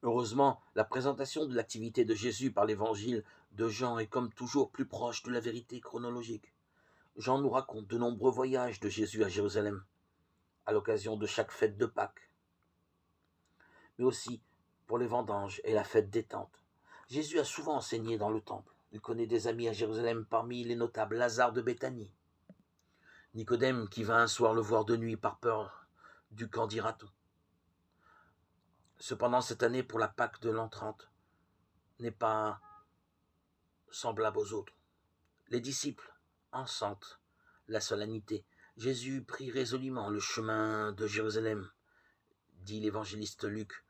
Heureusement, la présentation de l'activité de Jésus par l'évangile de Jean est comme toujours plus proche de la vérité chronologique. Jean nous raconte de nombreux voyages de Jésus à Jérusalem, à l'occasion de chaque fête de Pâques, mais aussi pour les vendanges et la fête des tentes. Jésus a souvent enseigné dans le temple. Il connaît des amis à Jérusalem, parmi les notables Lazare de Béthanie, Nicodème qui vint un soir le voir de nuit par peur du qu'en dira-t-on. Cependant, cette année, pour la Pâque de l'an 30, n'est pas semblable aux autres. Les disciples en sentent la solennité. Jésus prit résolument le chemin de Jérusalem, dit l'évangéliste Luc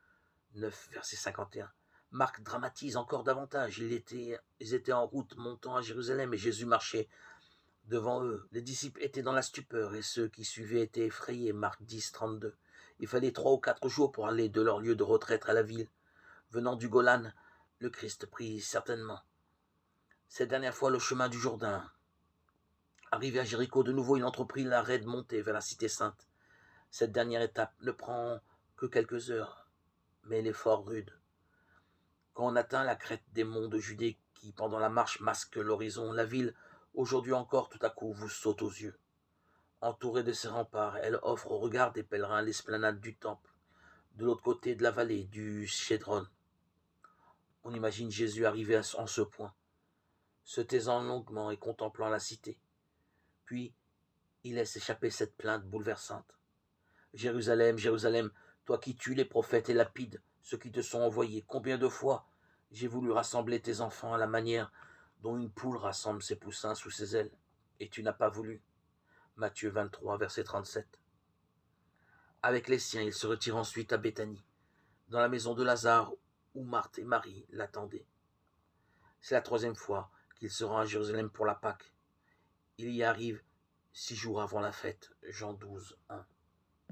9, verset 51. Marc dramatise encore davantage. Ils étaient en route montant à Jérusalem et Jésus marchait devant eux. Les disciples étaient dans la stupeur et ceux qui suivaient étaient effrayés. Marc 10, 32. Il fallait 3 ou 4 jours pour aller de leur lieu de retraite à la ville. Venant du Golan, le Christ prit certainement cette dernière fois le chemin du Jourdain. Arrivé à Jéricho, de nouveau, il entreprit la raide montée vers la cité sainte. Cette dernière étape ne prend que quelques heures, mais elle est fort rude. Quand on atteint la crête des monts de Judée qui, pendant la marche, masque l'horizon, la ville, aujourd'hui encore, tout à coup, vous saute aux yeux. Entourée de ses remparts, elle offre au regard des pèlerins l'esplanade du temple, de l'autre côté de la vallée du Chédron. On imagine Jésus arriver en ce point, se taisant longuement et contemplant la cité. Puis, il laisse échapper cette plainte bouleversante. Jérusalem, Jérusalem, toi qui tues les prophètes et lapides ceux qui te sont envoyés, combien de fois j'ai voulu rassembler tes enfants à la manière dont une poule rassemble ses poussins sous ses ailes, et tu n'as pas voulu. Matthieu 23, verset 37. Avec les siens, il se retire ensuite à Béthanie, dans la maison de Lazare, où Marthe et Marie l'attendaient. C'est la 3e fois qu'il se rend à Jérusalem pour la Pâque. Il y arrive 6 jours avant la fête, Jean 12, 1.